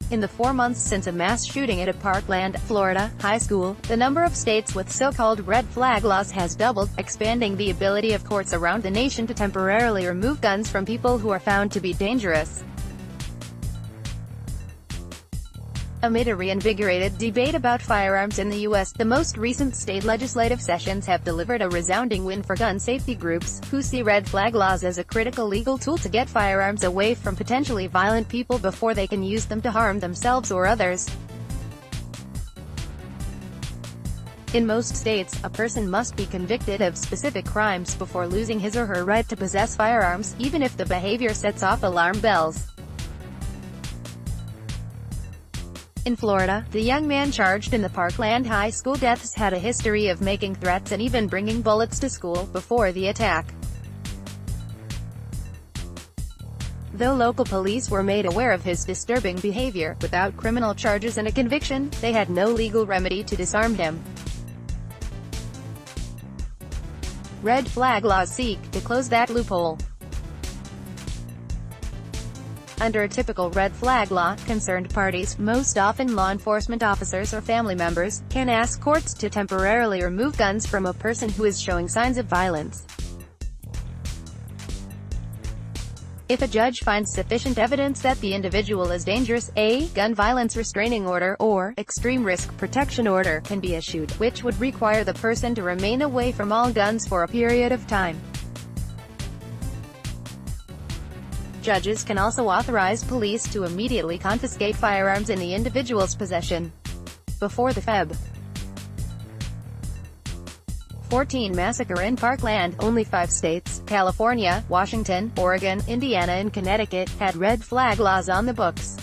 In the 4 months since a mass shooting at a Parkland, Florida, high school, the number of states with so-called red flag laws has doubled, expanding the ability of courts around the nation to temporarily remove guns from people who are found to be dangerous. Amid a reinvigorated debate about firearms in the U.S., the most recent state legislative sessions have delivered a resounding win for gun safety groups, who see red flag laws as a critical legal tool to get firearms away from potentially violent people before they can use them to harm themselves or others. In most states, a person must be convicted of specific crimes before losing his or her right to possess firearms, even if the behavior sets off alarm bells. In Florida, the young man charged in the Parkland high school deaths had a history of making threats and even bringing bullets to school before the attack. Though local police were made aware of his disturbing behavior, without criminal charges and a conviction, they had no legal remedy to disarm him. Red flag laws seek to close that loophole. Under a typical red flag law, concerned parties, most often law enforcement officers or family members, can ask courts to temporarily remove guns from a person who is showing signs of violence. If a judge finds sufficient evidence that the individual is dangerous, a gun violence restraining order, or extreme risk protection order, can be issued, which would require the person to remain away from all guns for a period of time. Judges can also authorize police to immediately confiscate firearms in the individual's possession. Before the Feb. 14 massacre in Parkland, only 5 states, California, Washington, Oregon, Indiana and Connecticut, had red flag laws on the books.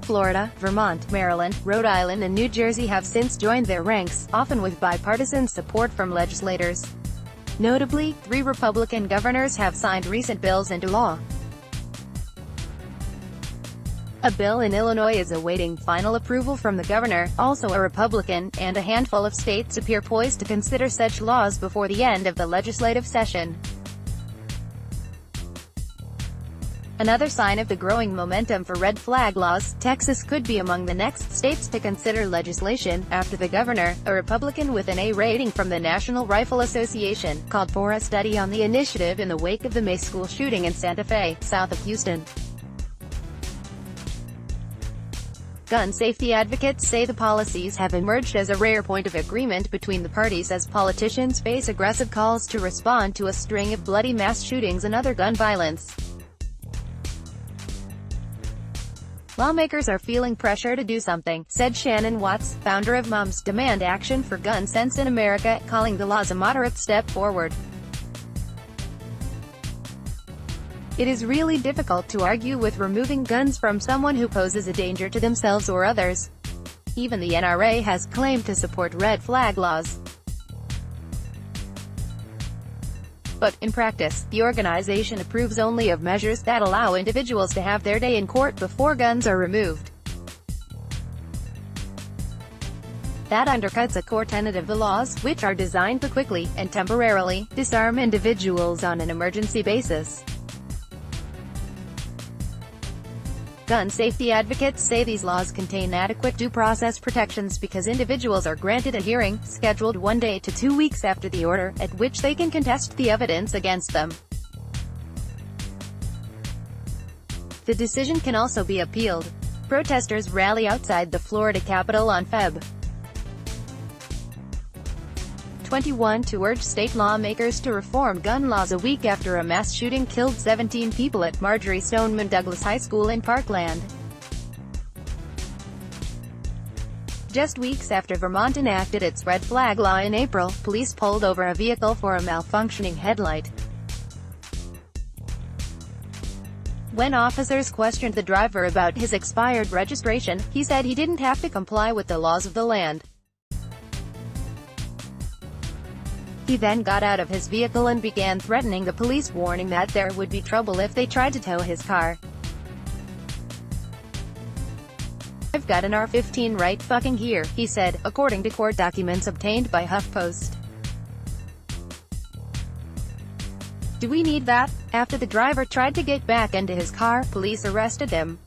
Florida, Vermont, Maryland, Rhode Island and New Jersey have since joined their ranks, often with bipartisan support from legislators. Notably, 3 Republican governors have signed recent bills into law. A bill in Illinois is awaiting final approval from the governor, also a Republican, and a handful of states appear poised to consider such laws before the end of the legislative session. Another sign of the growing momentum for red flag laws, Texas could be among the next states to consider legislation, after the governor, a Republican with an A rating from the National Rifle Association, called for a study on the initiative in the wake of the May school shooting in Santa Fe, south of Houston. Gun safety advocates say the policies have emerged as a rare point of agreement between the parties as politicians face aggressive calls to respond to a string of bloody mass shootings and other gun violence. Lawmakers are feeling pressure to do something, said Shannon Watts, founder of Moms Demand Action for Gun Sense in America, calling the laws a moderate step forward. It is really difficult to argue with removing guns from someone who poses a danger to themselves or others. Even the NRA has claimed to support red flag laws. But, in practice, the organization approves only of measures that allow individuals to have their day in court before guns are removed. That undercuts a core tenet of the laws, which are designed to quickly, and temporarily, disarm individuals on an emergency basis. Gun safety advocates say these laws contain adequate due process protections because individuals are granted a hearing, scheduled 1 day to 2 weeks after the order, at which they can contest the evidence against them. The decision can also be appealed. Protesters rally outside the Florida Capitol on Feb. 21 to urge state lawmakers to reform gun laws a week after a mass shooting killed 17 people at Marjory Stoneman Douglas High School in Parkland. Just weeks after Vermont enacted its red flag law in April, police pulled over a vehicle for a malfunctioning headlight. When officers questioned the driver about his expired registration, he said he didn't have to comply with the laws of the land. He then got out of his vehicle and began threatening the police, warning that there would be trouble if they tried to tow his car. "I've got an R-15 right fucking here," he said, according to court documents obtained by HuffPost. "Do we need that?" After the driver tried to get back into his car, police arrested him.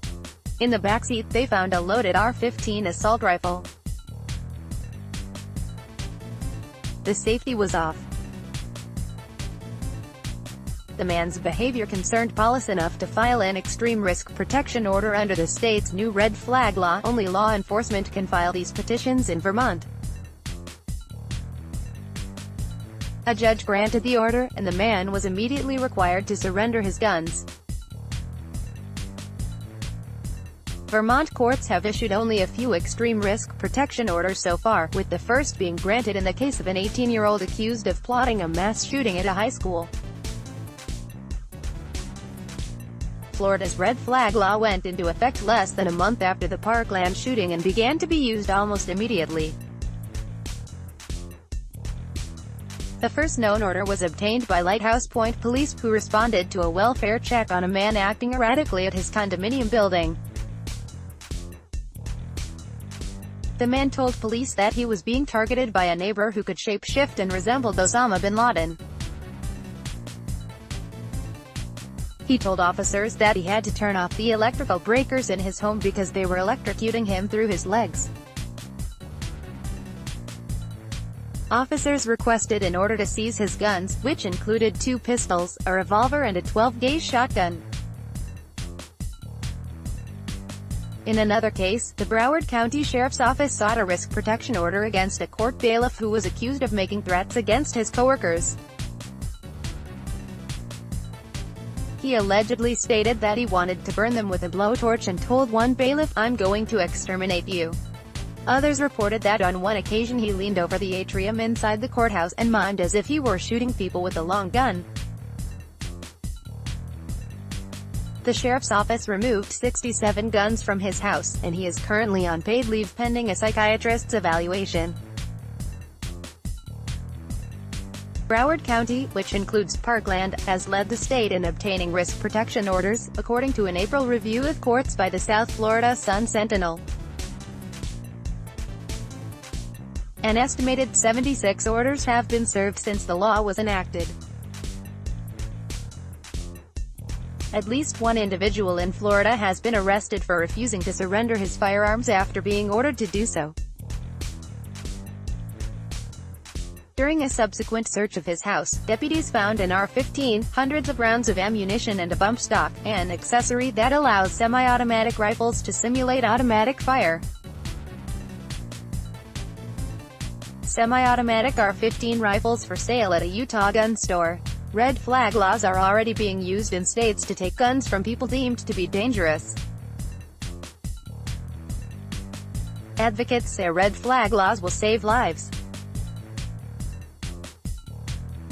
In the backseat, they found a loaded AR-15 assault rifle. The safety was off. The man's behavior concerned police enough to file an extreme risk protection order under the state's new red flag law. Only law enforcement can file these petitions in Vermont. A judge granted the order, and the man was immediately required to surrender his guns. Vermont courts have issued only a few extreme risk protection orders so far, with the first being granted in the case of an 18-year-old accused of plotting a mass shooting at a high school. Florida's red flag law went into effect less than a month after the Parkland shooting and began to be used almost immediately. The first known order was obtained by Lighthouse Point police, who responded to a welfare check on a man acting erratically at his condominium building. The man told police that he was being targeted by a neighbor who could shape-shift and resembled Osama bin Laden. He told officers that he had to turn off the electrical breakers in his home because they were electrocuting him through his legs. Officers requested an order to seize his guns, which included 2 pistols, a revolver and a 12-gauge shotgun. In another case, the Broward County Sheriff's Office sought a risk protection order against a court bailiff who was accused of making threats against his coworkers. He allegedly stated that he wanted to burn them with a blowtorch and told one bailiff, "I'm going to exterminate you." Others reported that on one occasion he leaned over the atrium inside the courthouse and mimed as if he were shooting people with a long gun. The sheriff's office removed 67 guns from his house, and he is currently on paid leave pending a psychiatrist's evaluation. Broward County, which includes Parkland, has led the state in obtaining risk protection orders, according to an April review of courts by the South Florida Sun-Sentinel. An estimated 76 orders have been served since the law was enacted. At least one individual in Florida has been arrested for refusing to surrender his firearms after being ordered to do so. During a subsequent search of his house, deputies found an AR-15, hundreds of rounds of ammunition and a bump stock, an accessory that allows semi-automatic rifles to simulate automatic fire. Semi-automatic AR-15 rifles for sale at a Utah gun store. Red flag laws are already being used in states to take guns from people deemed to be dangerous. Advocates say red flag laws will save lives.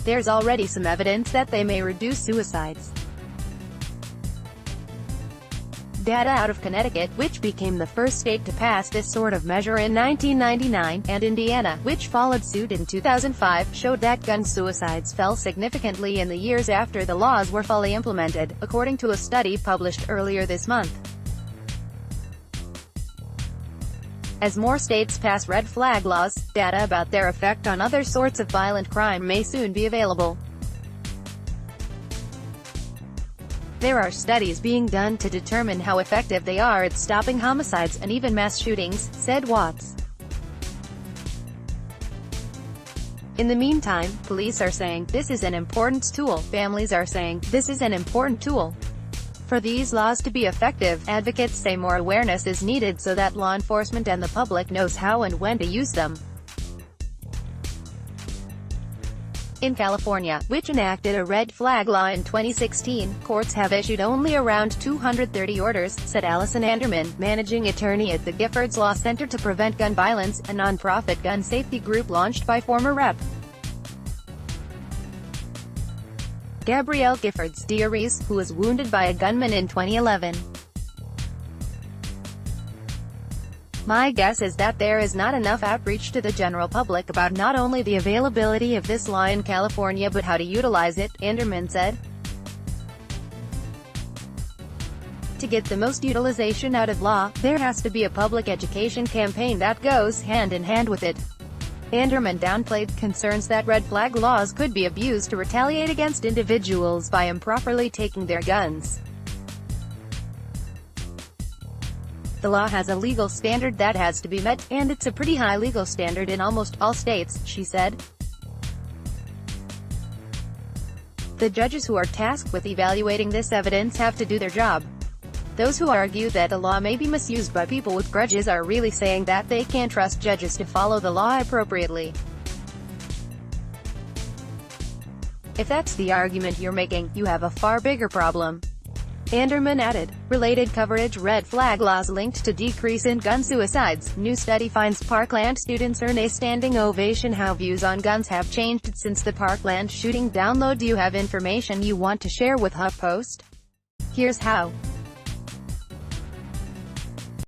There's already some evidence that they may reduce suicides. Data out of Connecticut, which became the first state to pass this sort of measure in 1999, and Indiana, which followed suit in 2005, showed that gun suicides fell significantly in the years after the laws were fully implemented, according to a study published earlier this month. As more states pass red flag laws, data about their effect on other sorts of violent crime may soon be available. There are studies being done to determine how effective they are at stopping homicides, and even mass shootings, said Watts. In the meantime, police are saying, this is an important tool. Families are saying, this is an important tool. For these laws to be effective, advocates say more awareness is needed so that law enforcement and the public knows how and when to use them. In California, which enacted a red flag law in 2016, courts have issued only around 230 orders, said Allison Anderman, managing attorney at the Giffords Law Center to Prevent Gun Violence, a nonprofit gun safety group launched by former Rep. Gabrielle Giffords Diaries, who was wounded by a gunman in 2011. My guess is that there is not enough outreach to the general public about not only the availability of this law in California but how to utilize it, Anderman said. To get the most utilization out of law, there has to be a public education campaign that goes hand in hand with it. Anderman downplayed concerns that red flag laws could be abused to retaliate against individuals by improperly taking their guns. The law has a legal standard that has to be met, and it's a pretty high legal standard in almost all states, she said. The judges who are tasked with evaluating this evidence have to do their job. Those who argue that the law may be misused by people with grudges are really saying that they can't trust judges to follow the law appropriately. If that's the argument you're making, you have a far bigger problem. Anderman added. Related coverage: red flag laws linked to decrease in gun suicides. New study finds Parkland students earn a standing ovation. How views on guns have changed since the Parkland shooting. Download. Do you have information you want to share with HuffPost? Here's how.